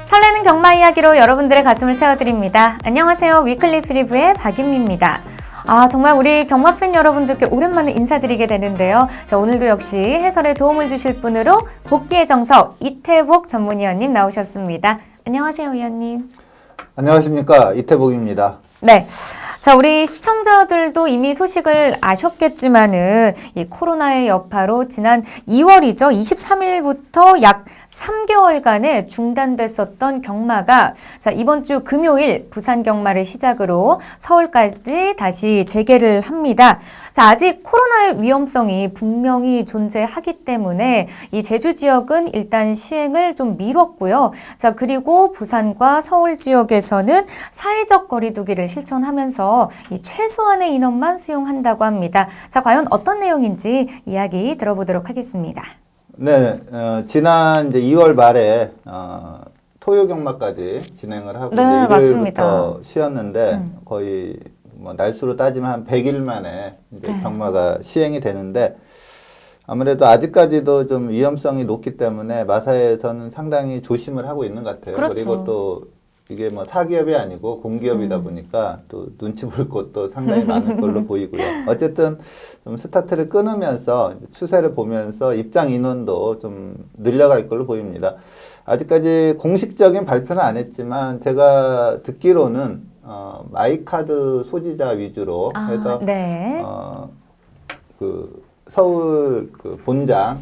설레는 경마 이야기로 여러분들의 가슴을 채워드립니다. 안녕하세요. 위클리 프리뷰의 박윤미입니다. 정말 우리 경마팬 여러분들께 오랜만에 인사드리게 되는데요. 자, 오늘도 역시 해설에 도움을 주실 분으로 복귀의 정석 이태복 전문위원님 나오셨습니다. 안녕하세요, 위원님. 안녕하십니까, 이태복입니다. 네. 자, 우리 시청자들도 이미 소식을 아셨겠지만은 이 코로나의 여파로 지난 2월이죠. 23일부터 약 3개월간의 중단됐었던 경마가 자, 이번 주 금요일 부산 경마를 시작으로 서울까지 다시 재개를 합니다. 자, 아직 코로나의 위험성이 분명히 존재하기 때문에 이 제주 지역은 일단 시행을 좀 미뤘고요. 자, 그리고 부산과 서울 지역에서는 사회적 거리두기를 실천하면서 이 최소한의 인원만 수용한다고 합니다. 자, 과연 어떤 내용인지 이야기 들어보도록 하겠습니다. 네, 지난 이제 2월 말에 토요 경마까지 진행을 하고 네, 이제 일요일부터 맞습니다. 쉬었는데 거의 뭐 날수로 따지면 한 100일 만에 이제 네. 경마가 시행이 되는데 아무래도 아직까지도 좀 위험성이 높기 때문에 마사에서는 상당히 조심을 하고 있는 것 같아요. 그렇죠. 그리고 또 이게 뭐 사기업이 아니고 공기업이다 보니까 또 눈치 볼 것도 상당히 많을 걸로 보이고요. 어쨌든 좀 스타트를 끊으면서 추세를 보면서 입장 인원도 좀 늘려갈 걸로 보입니다. 아직까지 공식적인 발표는 안 했지만 제가 듣기로는 마이카드 소지자 위주로 해서 네. 그 서울 그 본장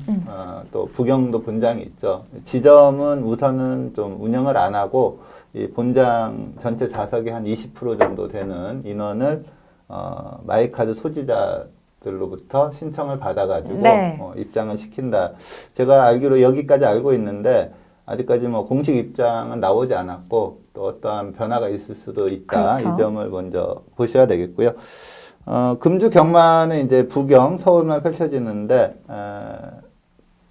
또 부경도 본장이 있죠. 지점은 우선은 좀 운영을 안 하고 이 본장 전체 좌석의 한 20% 정도 되는 인원을 마이카드 소지자들로부터 신청을 받아가지고 네. 입장을 시킨다. 제가 알기로 여기까지 알고 있는데 아직까지 뭐 공식 입장은 나오지 않았고 또 어떠한 변화가 있을 수도 있다. 그렇죠. 이 점을 먼저 보셔야 되겠고요. 금주 경마는 이제 부경, 서울만 펼쳐지는데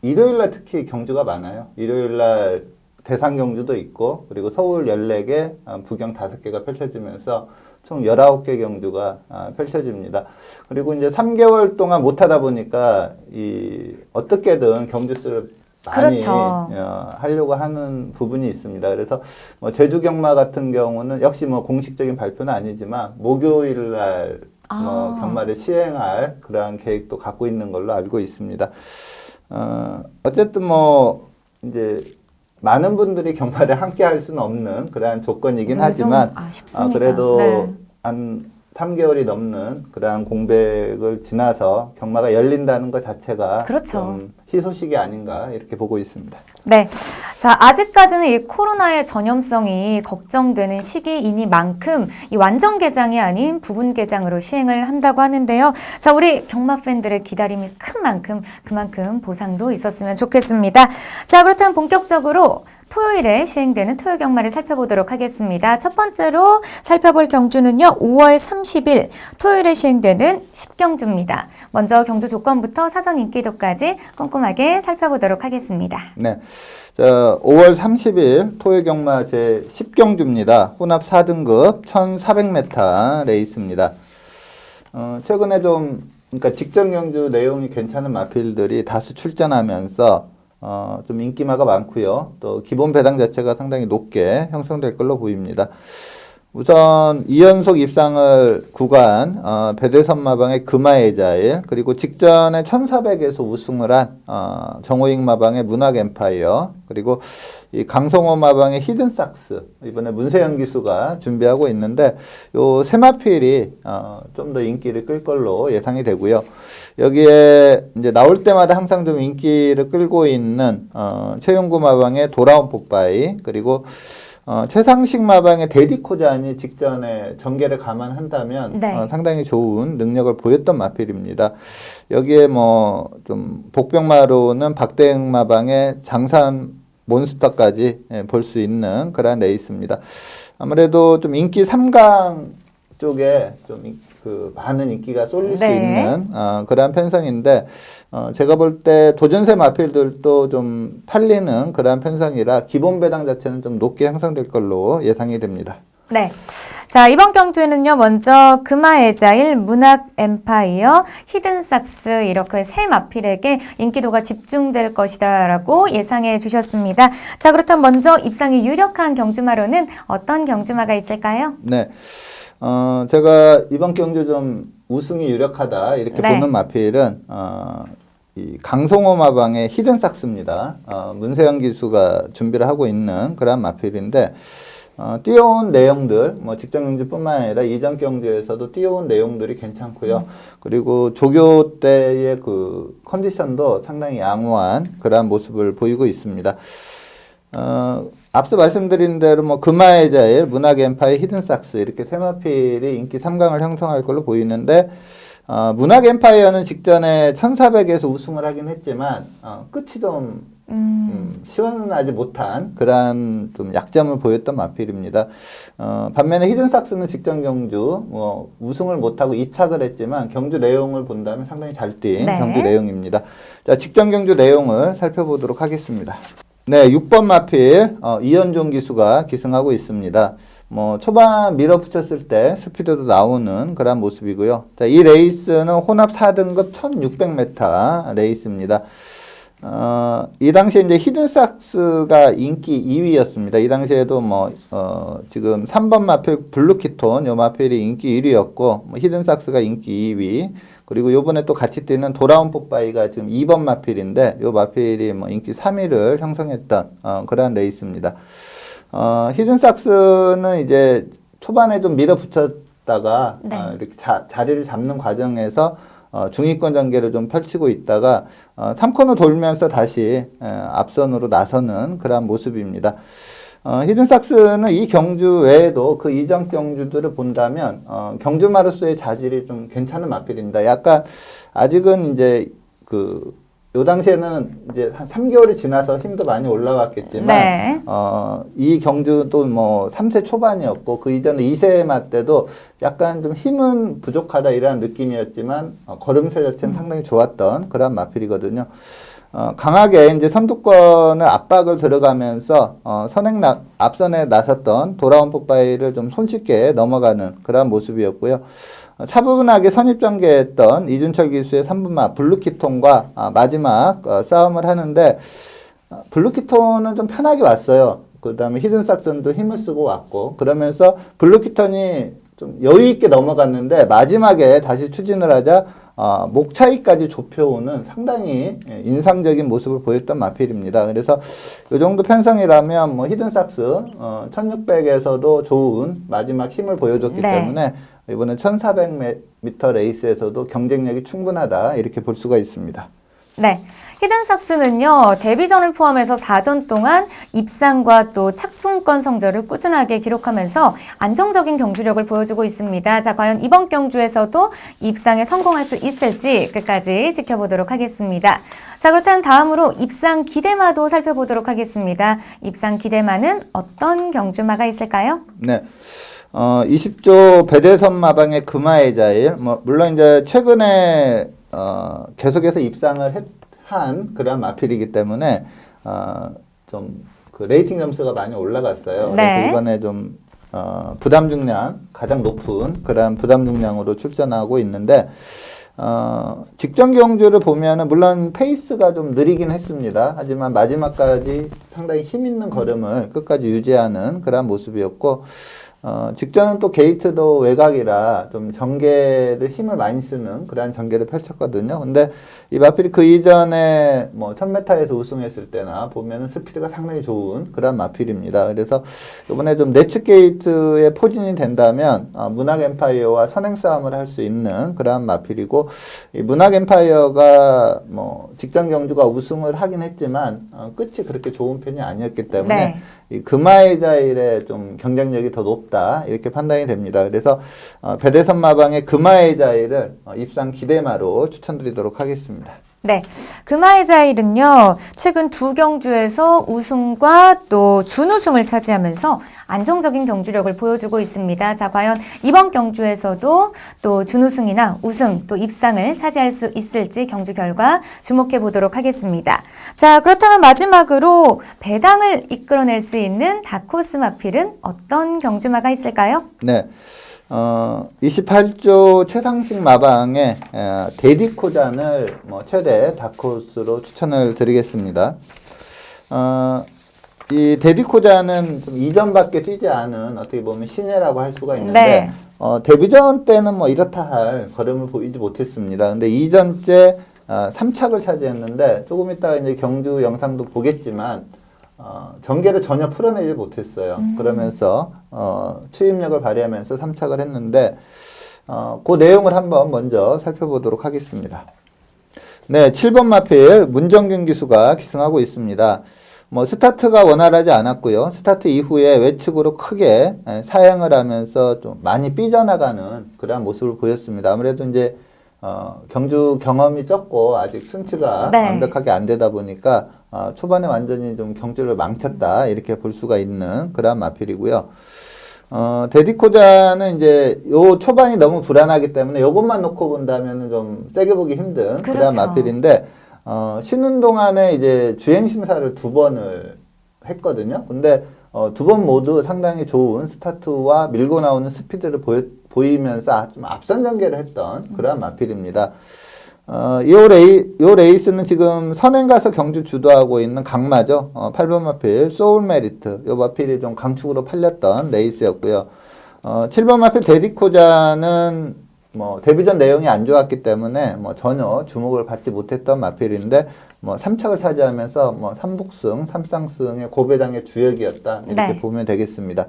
일요일날 특히 경주가 많아요. 일요일날 대상 경주도 있고 그리고 서울 14개, 부경 5개가 펼쳐지면서 총 19개 경주가 펼쳐집니다. 그리고 이제 3개월 동안 못하다 보니까 어떻게든 경주 수를 많이 그렇죠. 하려고 하는 부분이 있습니다. 그래서 뭐 제주 경마 같은 경우는 역시 뭐 공식적인 발표는 아니지만 목요일 날 경마를 시행할 그러한 계획도 갖고 있는 걸로 알고 있습니다. 어쨌든 뭐 이제 많은 분들이 경마를 함께 할 수는 없는 그러한 조건이긴 하지만 그래도 네. 한 3개월이 넘는 그러한 공백을 지나서 경마가 열린다는 것 자체가 그렇죠. 좀 희소식이 아닌가 이렇게 보고 있습니다. 네. 자, 아직까지는 이 코로나의 전염성이 걱정되는 시기이니만큼 이 완전 개장이 아닌 부분 개장으로 시행을 한다고 하는데요. 자, 우리 경마 팬들의 기다림이 큰 만큼 그만큼 보상도 있었으면 좋겠습니다. 자, 그렇다면 본격적으로 토요일에 시행되는 토요 경마를 살펴보도록 하겠습니다. 첫 번째로 살펴볼 경주는요. 5월 30일 토요일에 시행되는 10경주입니다. 먼저 경주 조건부터 사전 인기도까지 꼼꼼하게 살펴보도록 하겠습니다. 네. 자, 5월 30일 토요 경마 제 10경주입니다. 혼합 4등급 1400m 레이스입니다. 최근에 그러니까 직전 경주 내용이 괜찮은 마필들이 다수 출전하면서 좀 인기마가 많고요. 또 기본 배당 자체가 상당히 높게 형성될 걸로 보입니다. 우선 2연속 입상을 구간 배대선 마방의 금화의 자일 그리고 직전에 1400에서 우승을 한 정호익 마방의 문학 엠파이어 그리고 이 강성호 마방의 히든삭스 이번에 문세영 기수가 준비하고 있는데 요 세 마필이 좀 더 인기를 끌 걸로 예상이 되고요. 여기에 이제 나올 때마다 항상 좀 인기를 끌고 있는 최용구 마방의 돌아온 폭바이 그리고 최상식 마방의 데디코잔이 직전에 전개를 감안한다면 네. 상당히 좋은 능력을 보였던 마필입니다. 여기에 뭐 좀 복병마로는 박대응 마방의 장산 몬스터까지 볼 수 있는 그런 레이스입니다. 아무래도 좀 인기 3강 쪽에 좀 많은 인기가 쏠릴 수 있는 그러한 편성인데 제가 볼 때 도전세 마필들도 좀 팔리는 그러한 편성이라 기본 배당 자체는 좀 높게 형성될 걸로 예상이 됩니다. 네. 자, 이번 경주에는요, 먼저 금화에자일, 문학엠파이어, 히든삭스 이렇게 세 마필에게 인기도가 집중될 것이다라고 예상해 주셨습니다. 자, 그렇다면 먼저 입상이 유력한 경주마로는 어떤 경주마가 있을까요? 네. 제가 이번 경주 좀 우승이 유력하다 이렇게 네. 보는 마필은 이 강성호 마방의 히든삭스입니다. 문세영 기수가 준비를 하고 있는 그런 마필인데 뛰어온 내용들, 뭐 직전 경주뿐만 아니라 이전 경주에서도 뛰어온 내용들이 괜찮고요. 그리고 조교 때의 그 컨디션도 상당히 양호한 그러한 모습을 보이고 있습니다. 앞서 말씀드린 대로 뭐 금화의 자일, 문학 엠파이, 히든삭스 이렇게 세 마필이 인기 3강을 형성할 걸로 보이는데 문학 엠파이어는 직전에 1400에서 우승을 하긴 했지만 끝이 좀 시원하지 못한 그러한 좀 약점을 보였던 마필입니다. 반면에 히든삭스는 직전 경주 뭐 우승을 못하고 2착을 했지만 경주 내용을 본다면 상당히 잘 뛴 네. 경주 내용입니다. 자, 직전 경주 내용을 살펴보도록 하겠습니다. 네, 6번 마필 이현종 기수가 기승하고 있습니다. 뭐 초반 밀어붙였을 때 스피드도 나오는 그런 모습이고요. 자, 이 레이스는 혼합 4등급 1600m 레이스입니다. 이 당시에 이제 히든삭스가 인기 2위였습니다. 이 당시에도 지금 3번 마필 블루키톤, 요 마필이 인기 1위였고, 뭐 히든삭스가 인기 2위, 그리고 요번에 또 같이 뛰는 돌아온 뽀빠이가 지금 2번 마필인데, 요 마필이 뭐 인기 3위를 형성했던, 그러한 레이스입니다. 히든삭스는 이제 초반에 좀 밀어붙였다가, 네. 이렇게 자리를 잡는 과정에서 중위권 전개를 좀 펼치고 있다가 3코너 돌면서 다시 앞선으로 나서는 그런 모습입니다. 히든삭스는 이 경주 외에도 그 이전 경주들을 본다면 경주마로서의 자질이 좀 괜찮은 마필입니다. 약간 아직은 이제 요 당시에는 이제 한 3개월이 지나서 힘도 많이 올라왔겠지만, 네. 이 경주도 뭐 3세 초반이었고, 그 이전에 2세 마 때도 약간 좀 힘은 부족하다 이런 느낌이었지만, 걸음새 자체는 상당히 좋았던 그런 마필이거든요. 강하게 이제 선두권을 압박을 들어가면서, 앞선에 나섰던 돌아온 뽀빠이를 좀 손쉽게 넘어가는 그런 모습이었고요. 차분하게 선입전개했던 이준철 기수의 3분마 블루키톤과 마지막 싸움을 하는데 블루키톤은 좀 편하게 왔어요. 그 다음에 히든삭스도 힘을 쓰고 왔고 그러면서 블루키톤이 좀 여유 있게 넘어갔는데 마지막에 다시 추진을 하자 목 차이까지 좁혀오는 상당히 인상적인 모습을 보였던 마필입니다. 그래서 이 정도 편성이라면 뭐 히든삭스 1600에서도 좋은 마지막 힘을 보여줬기 네. 때문에 이번에 1400m 레이스에서도 경쟁력이 충분하다 이렇게 볼 수가 있습니다. 네. 히든삭스는요, 데뷔전을 포함해서 4전 동안 입상과 또 착순권 성적을 꾸준하게 기록하면서 안정적인 경주력을 보여주고 있습니다. 자, 과연 이번 경주에서도 입상에 성공할 수 있을지 끝까지 지켜보도록 하겠습니다. 자, 그렇다면 다음으로 입상 기대마도 살펴보도록 하겠습니다. 입상 기대마는 어떤 경주마가 있을까요? 네. 20조 배대선 마방의 금화의 자일, 물론 이제 최근에 계속해서 입상을 한 그런 마필이기 때문에 좀 그 레이팅 점수가 많이 올라갔어요. 네. 그래서 이번에 좀 부담 중량 가장 높은 그런 부담 중량으로 출전하고 있는데 직전 경주를 보면은 물론 페이스가 좀 느리긴 했습니다. 하지만 마지막까지 상당히 힘 있는 걸음을 끝까지 유지하는 그런 모습이었고 직전은 또 게이트도 외곽이라 좀 전개를 힘을 많이 쓰는 그러한 전개를 펼쳤거든요. 근데 이 마필이 그 이전에 뭐 1000m에서 우승했을 때나 보면은 스피드가 상당히 좋은 그런 마필입니다. 그래서 이번에 좀 내측 게이트에 포진이 된다면 문학 엠파이어와 선행 싸움을 할 수 있는 그러한 마필이고 이 문학 엠파이어가 뭐 직전 경주가 우승을 하긴 했지만 끝이 그렇게 좋은 편이 아니었기 때문에 네. 이 금화의 자일의 좀 경쟁력이 더 높다 이렇게 판단이 됩니다. 그래서 배대선 마방의 금화의 자일을 입상 기대마로 추천드리도록 하겠습니다. 네, 금화의자일은요, 최근 두 경주에서 우승과 또 준우승을 차지하면서 안정적인 경주력을 보여주고 있습니다. 자, 과연 이번 경주에서도 또 준우승이나 우승, 또 입상을 차지할 수 있을지 경주 결과 주목해 보도록 하겠습니다. 자, 그렇다면 마지막으로 배당을 이끌어낼 수 있는 다크호스 마필은 어떤 경주마가 있을까요? 네. 28조 최상식 마방의 데디코잔을 최대 다크호스로 추천을 드리겠습니다. 이 데디코잔은 좀 이전밖에 뛰지 않은 어떻게 보면 신예라고 할 수가 있는데, 데뷔전 때는 이렇다 할 걸음을 보이지 못했습니다. 근데 이전째 3착을 차지했는데, 조금 이따가 이제 경주 영상도 보겠지만, 전개를 전혀 풀어내지 못했어요. 그러면서 추임력을 발휘하면서 3착을 했는데 그 내용을 한번 먼저 살펴보도록 하겠습니다. 네, 7번 마필 문정균 기수가 기승하고 있습니다. 스타트가 원활하지 않았고요. 스타트 이후에 외측으로 크게 사양을 하면서 좀 많이 삐져나가는 그러한 모습을 보였습니다. 아무래도 이제 경주 경험이 적고 아직 순치가 완벽하게 안 되다 보니까 초반에 완전히 좀 경주를 망쳤다 이렇게 볼 수가 있는 그런 마필이고요. 데디코자는 이제 요 초반이 너무 불안하기 때문에 요것만 놓고 본다면 좀 세게 보기 힘든 그런 마필인데 쉬는 동안에 이제 주행 심사를 2번을 했거든요. 근데 2번 모두 상당히 좋은 스타트와 밀고 나오는 스피드를 보이면서 좀 앞선 전개를 했던 그러한 마필입니다. 요 레이스는 지금 선행 가서 경주 주도하고 있는 강마죠. 8번 마필 소울 메리트. 요 마필이 좀 강축으로 팔렸던 레이스였고요. 7번 마필 데디코자는 데뷔전 내용이 안 좋았기 때문에 전혀 주목을 받지 못했던 마필인데 3착을 차지하면서 3북승, 3쌍승의 고배당의 주역이었다. 이렇게 보면 되겠습니다.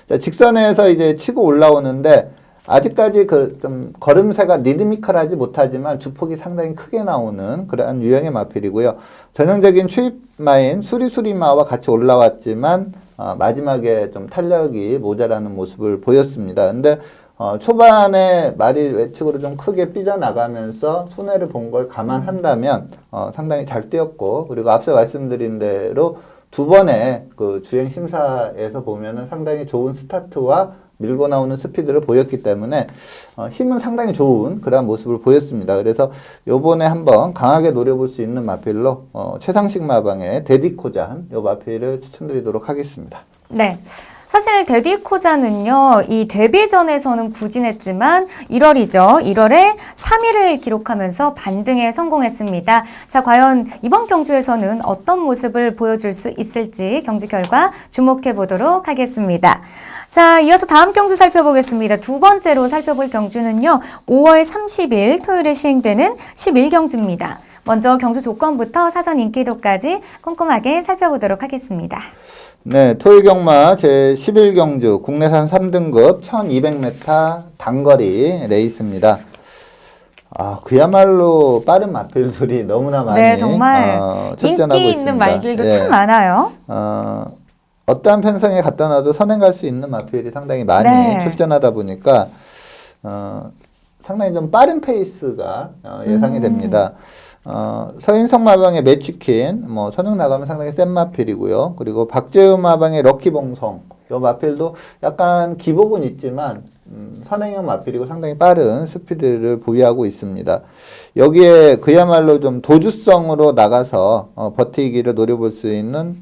자, 직선에서 이제 치고 올라오는데 아직까지 좀 걸음새가 리드미컬하지 못하지만 주폭이 상당히 크게 나오는 그러한 유형의 마필이고요. 전형적인 추입마인 수리수리마와 같이 올라왔지만 마지막에 좀 탄력이 모자라는 모습을 보였습니다. 근데 초반에 말이 외측으로 좀 크게 삐져나가면서 손해를 본 걸 감안한다면 상당히 잘 뛰었고, 그리고 앞서 말씀드린 대로 2번의 그 주행 심사에서 보면은 상당히 좋은 스타트와 밀고 나오는 스피드를 보였기 때문에 힘은 상당히 좋은 그런 모습을 보였습니다. 그래서 요번에 한번 강하게 노려볼 수 있는 마필로 최상식 마방의 데디코잔 요 마필을 추천드리도록 하겠습니다. 네. 사실 데디코자는요, 이 데뷔전에서는 부진했지만 1월이죠. 1월에 3위를 기록하면서 반등에 성공했습니다. 자, 과연 이번 경주에서는 어떤 모습을 보여줄 수 있을지 경주 결과 주목해 보도록 하겠습니다. 자, 이어서 다음 경주 살펴보겠습니다. 두 번째로 살펴볼 경주는요, 5월 30일 토요일에 시행되는 11경주입니다. 먼저 경주 조건부터 사전 인기도까지 꼼꼼하게 살펴보도록 하겠습니다. 네, 토요경마 제11경주 국내산 3등급 1200m 단거리 레이스입니다. 그야말로 빠른 마필들이 너무나 많이 네, 정말 출전하고 인기 있습니다. 있는 말들도 참 많아요. 어떠한 편성에 갖다 놔도 선행 갈 수 있는 마필이 상당히 많이 출전하다 보니까 상당히 좀 빠른 페이스가 예상이 됩니다. 서인성 마방의 매치킨, 선행 나가면 상당히 센 마필이고요. 그리고 박재우 마방의 럭키봉송, 요 마필도 약간 기복은 있지만, 선행형 마필이고 상당히 빠른 스피드를 보유하고 있습니다. 여기에 그야말로 좀 도주성으로 나가서, 버티기를 노려볼 수 있는,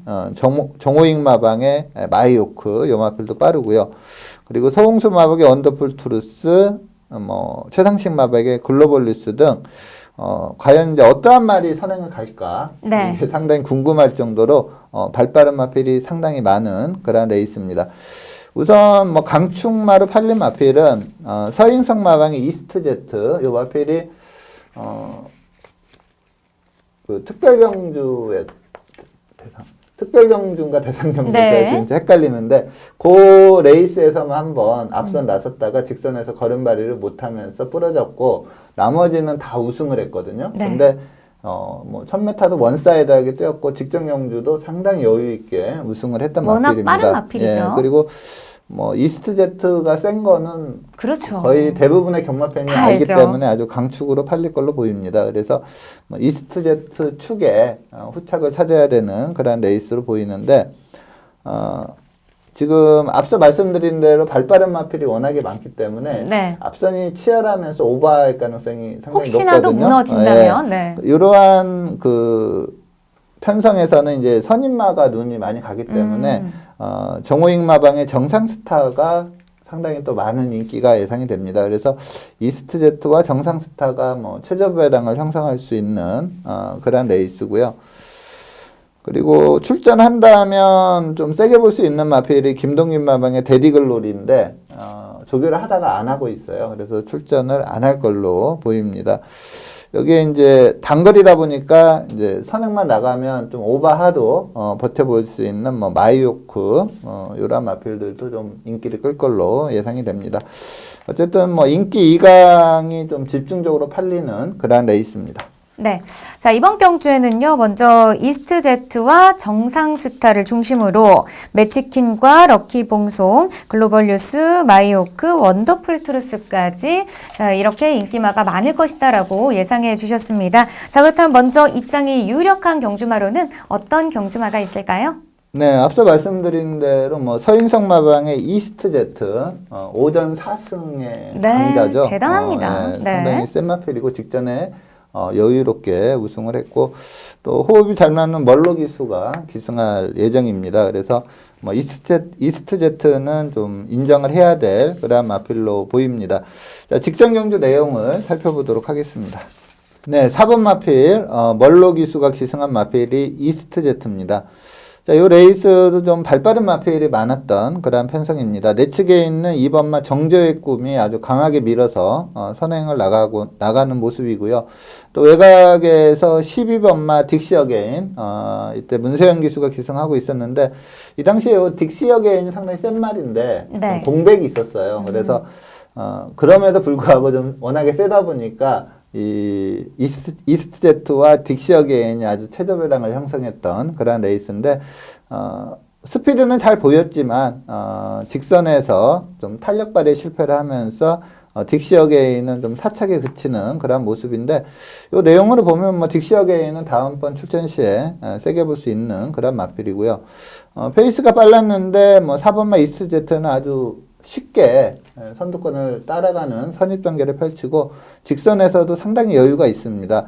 정호익 마방의 마이오크, 요 마필도 빠르고요. 그리고 서홍수 마방의 원더풀 투루스, 최상식 마방의 글로벌리스 등, 과연 이제 어떠한 말이 선행을 갈까? 네. 이게 상당히 궁금할 정도로, 발빠른 마필이 상당히 많은 그런 레이스입니다. 우선, 강축마로 팔린 마필은, 서인성 마방의 이스트제트, 요 마필이, 그 특별경주의 특별경주인가 대상경주 제가 진짜 헷갈리는데 그 레이스에서만 한번 앞선 나섰다가 직선에서 걸음발이를 못하면서 부러졌고 나머지는 다 우승을 했거든요. 근데 1000m도 원사이드하게 뛰었고 직전 경주도 상당히 여유 있게 우승을 했던 마필입니다. 워낙 빠른 마필이죠. 그리고 뭐 이스트제트가 센 거는 그렇죠. 거의 대부분의 경마 팬이 다 알기 알죠. 때문에 아주 강축으로 팔릴 걸로 보입니다. 그래서 뭐 이스트제트 축에 후착을 찾아야 되는 그런 레이스로 보이는데 지금 앞서 말씀드린 대로 발빠른 마필이 워낙에 많기 때문에 네. 앞선이 치열하면서 오버할 가능성이 상당히 혹시나도 높거든요. 무너진다면, 네. 이러한 그 편성에서는 이제 선임마가 눈이 많이 가기 때문에 정호익 마방의 정상 스타가 상당히 또 많은 인기가 예상이 됩니다. 그래서 이스트제트와 정상 스타가 뭐 최저배당을 형성할 수 있는 그런 레이스고요. 그리고 출전한다면 좀 세게 볼 수 있는 마필이 김동균 마방의 데디글로리인데 조교를 하다가 안 하고 있어요. 그래서 출전을 안 할 걸로 보입니다. 여기에 이제 단거리다 보니까 이제 선행만 나가면 좀 오버하도 버텨볼 수 있는 뭐 마이오크 이런 마필들도 좀 인기를 끌 걸로 예상이 됩니다. 어쨌든 뭐 인기 2강이 좀 집중적으로 팔리는 그런 레이스입니다. 네. 자, 이번 경주에는요, 먼저 이스트제트와 정상스타를 중심으로 매치킨과 럭키봉송, 글로벌뉴스, 마이오크, 원더풀 트루스까지 자, 이렇게 인기마가 많을 것이다라고 예상해 주셨습니다. 자, 그렇다면 먼저 입상이 유력한 경주마로는 어떤 경주마가 있을까요? 네, 앞서 말씀드린 대로 뭐 서인성 마방의 이스트제트 오전 4승의 강자죠. 대단합니다. 네. 상당히 센 마필이고 직전에 여유롭게 우승을 했고 또 호흡이 잘 맞는 멀로 기수가 기승할 예정입니다. 그래서 뭐 이스트제트는 좀 인정을 해야 될 그런 마필로 보입니다. 자, 직전 경주 내용을 살펴보도록 하겠습니다. 네, 4번 마필 멀로 기수가 기승한 마필이 이스트제트입니다. 자, 이 레이스도 좀 발빠른 마필이 많았던 그런 편성입니다. 내측에 있는 2번마 정저의 꿈이 아주 강하게 밀어서 선행을 나가는 모습이고요. 또 외곽에서 12번마 딕시 어게인 이때 문세영 기수가 기승하고 있었는데 이 당시에 딕시 어게인이 상당히 센 말인데 네. 공백이 있었어요. 그래서 그럼에도 불구하고 좀 워낙에 세다 보니까 이 이스트제트와 딕시 어게인이 아주 최저배당을 형성했던 그런 레이스인데 스피드는 잘 보였지만 직선에서 좀 탄력 발휘에 실패를 하면서 딕시 어게인은 좀 타착에 그치는 그런 모습인데 이 내용으로 보면 뭐 딕시 어게인은 다음번 출전 시에 세게 볼 수 있는 그런 마필이고요. 페이스가 빨랐는데 뭐 4번마 이스트제트는 아주 쉽게 선두권을 따라가는 선입전개를 펼치고 직선에서도 상당히 여유가 있습니다.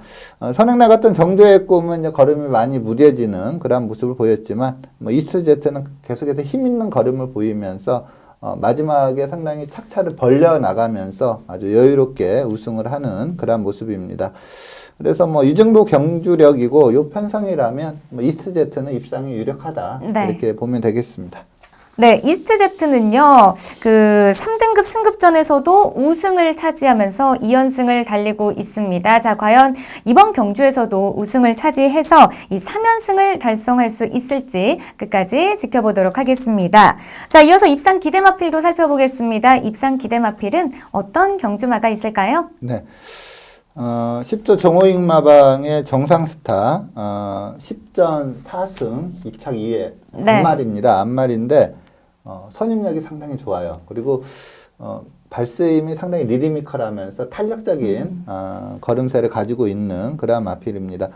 선행 나갔던 정조의 꿈은 이제 걸음이 많이 무뎌지는 그런 모습을 보였지만 뭐 이스트제트는 계속해서 힘 있는 걸음을 보이면서 마지막에 상당히 착차를 벌려 나가면서 아주 여유롭게 우승을 하는 그런 모습입니다. 그래서 뭐 이 정도 경주력이고 요 편성이라면 뭐 이스트제트는 입상이 유력하다 네. 이렇게 보면 되겠습니다. 네, 이스트제트는요, 그 3등급 승급전에서도 우승을 차지하면서 2연승을 달리고 있습니다. 자, 과연 이번 경주에서도 우승을 차지해서 이 3연승을 달성할 수 있을지 끝까지 지켜보도록 하겠습니다. 자, 이어서 입상 기대마필도 살펴보겠습니다. 입상 기대마필은 어떤 경주마가 있을까요? 네. 10조 정호익 마방의 정상스타, 10전 4승, 2착 2회, 네. 안말입니다. 안말인데, 선임력이 상당히 좋아요. 그리고, 발스임이 상당히 리드미컬하면서 탄력적인, 걸음새를 가지고 있는 그런 마필입니다.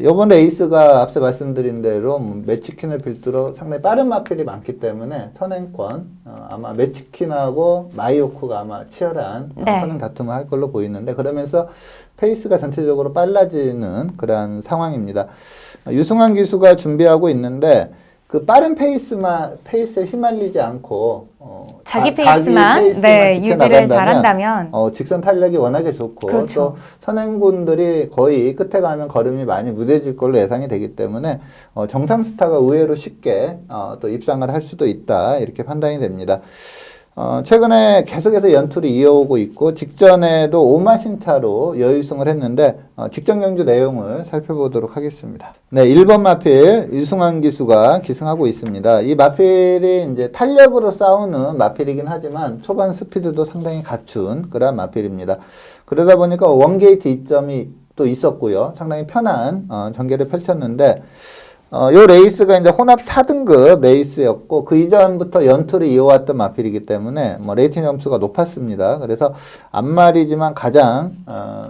요번 레이스가 앞서 말씀드린 대로 매치킨을 필두로 상당히 빠른 마필이 많기 때문에 선행권, 아마 매치킨하고 마이오크가 아마 치열한 네. 선행 다툼을 할 걸로 보이는데 그러면서 페이스가 전체적으로 빨라지는 그런 상황입니다. 유승환 기수가 준비하고 있는데 그 빠른 페이스에 휘말리지 않고 자기 페이스만 네, 유지를 잘한다면 직선 탄력이 워낙에 좋고 그렇죠. 또 선행군들이 거의 끝에 가면 걸음이 많이 무뎌질 걸로 예상이 되기 때문에 정상 스타가 의외로 쉽게 또 입상을 할 수도 있다 이렇게 판단이 됩니다. 최근에 계속해서 연투를 이어오고 있고 직전에도 5만 신차로 여유승을 했는데 직전 경주 내용을 살펴보도록 하겠습니다. 네, 1번 마필 유승환 기수가 기승하고 있습니다. 이 마필이 이제 탄력으로 싸우는 마필이긴 하지만 초반 스피드도 상당히 갖춘 그런 마필입니다. 그러다 보니까 원게이트 이점이 또 있었고요. 상당히 편한 전개를 펼쳤는데 요 레이스가 이제 혼합 4등급 레이스였고, 그 이전부터 연투를 이어왔던 마필이기 때문에, 레이팅 점수가 높았습니다. 그래서 앞말이지만 가장,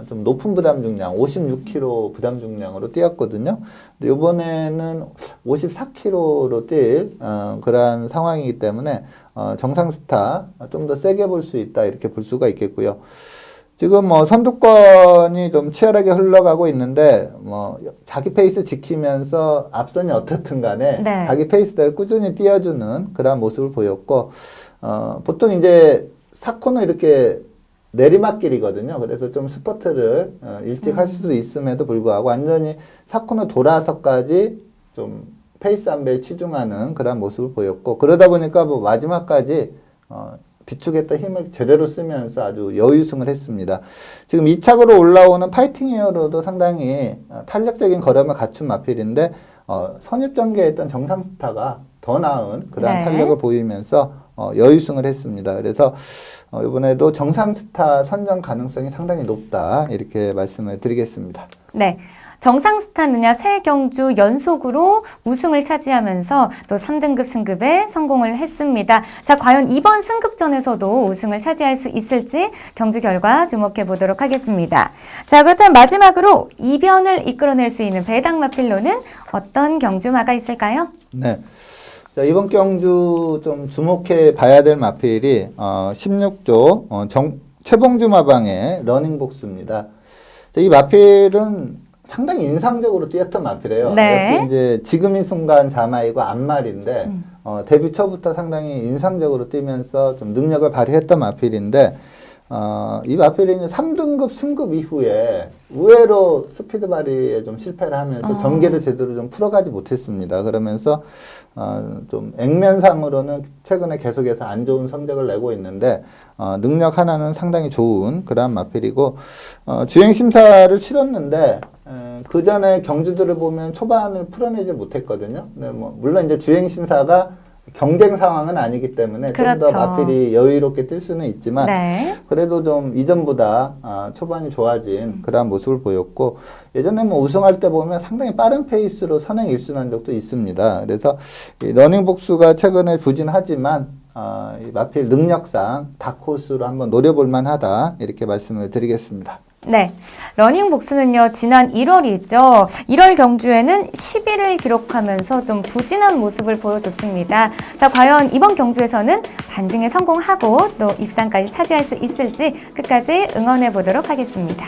좀 높은 부담 중량, 56kg 부담 중량으로 뛰었거든요. 근데 요번에는 54kg로 뛸, 그러한 상황이기 때문에, 정상 스타 좀 더 세게 볼 수 있다, 이렇게 볼 수가 있겠고요. 지금 선두권이 좀 치열하게 흘러가고 있는데, 자기 페이스 지키면서 앞선이 어떻든 간에 네. 자기 페이스대로 꾸준히 뛰어주는 그런 모습을 보였고, 보통 이제 4코너 이렇게 내리막길이거든요. 그래서 좀 스퍼트를 일찍 할 수도 있음에도 불구하고 완전히 4코너 돌아서까지 좀 페이스 안배에 치중하는 그런 모습을 보였고, 그러다 보니까 마지막까지 비축했던 힘을 제대로 쓰면서 아주 여유승을 했습니다. 지금 2착으로 올라오는 파이팅 에어로도 상당히 탄력적인 걸음을 갖춘 마필인데, 선입전개에 있던 정상 스타가 더 나은 그런 네. 탄력을 보이면서 여유승을 했습니다. 그래서 이번에도 정상 스타 선정 가능성이 상당히 높다, 이렇게 말씀을 드리겠습니다. 네. 정상 스타는요, 세 경주 연속으로 우승을 차지하면서 또 3등급 승급에 성공을 했습니다. 자, 과연 이번 승급전에서도 우승을 차지할 수 있을지 경주 결과 주목해 보도록 하겠습니다. 자, 그렇다면 마지막으로 이변을 이끌어낼 수 있는 배당 마필로는 어떤 경주마가 있을까요? 네. 자, 이번 경주 좀 주목해 봐야 될 마필이 16조 최봉주 마방의 러닝복수입니다. 이 마필은 상당히 인상적으로 뛰었던 마필이에요. 네. 역시 이제 지금 이 순간 자마이고 앞말인데 데뷔 초부터 상당히 인상적으로 뛰면서 좀 능력을 발휘했던 마필인데, 이 마필이 이제 3등급 승급 이후에 의외로 스피드 발휘에 좀 실패를 하면서 전개를 제대로 좀 풀어가지 못했습니다. 그러면서 좀 액면상으로는 최근에 계속해서 안 좋은 성적을 내고 있는데, 능력 하나는 상당히 좋은 그런 마필이고, 주행 심사를 치렀는데, 그 전에 경주들을 보면 초반을 풀어내지 못했거든요. 근데 물론 이제 주행 심사가 경쟁 상황은 아니기 때문에 좀 그렇죠. 더 마필이 여유롭게 뛸 수는 있지만, 네. 그래도 좀 이전보다 초반이 좋아진 그런 모습을 보였고, 예전에 우승할 때 보면 상당히 빠른 페이스로 선행 1순한 적도 있습니다. 그래서 이 러닝복수가 최근에 부진하지만 이 마필 능력상 다크호스로 한번 노려볼 만하다, 이렇게 말씀을 드리겠습니다. 네. 러닝 복수는요, 지난 1월이죠. 1월 경주에는 10위를 기록하면서 좀 부진한 모습을 보여줬습니다. 자, 과연 이번 경주에서는 반등에 성공하고 또 입상까지 차지할 수 있을지 끝까지 응원해 보도록 하겠습니다.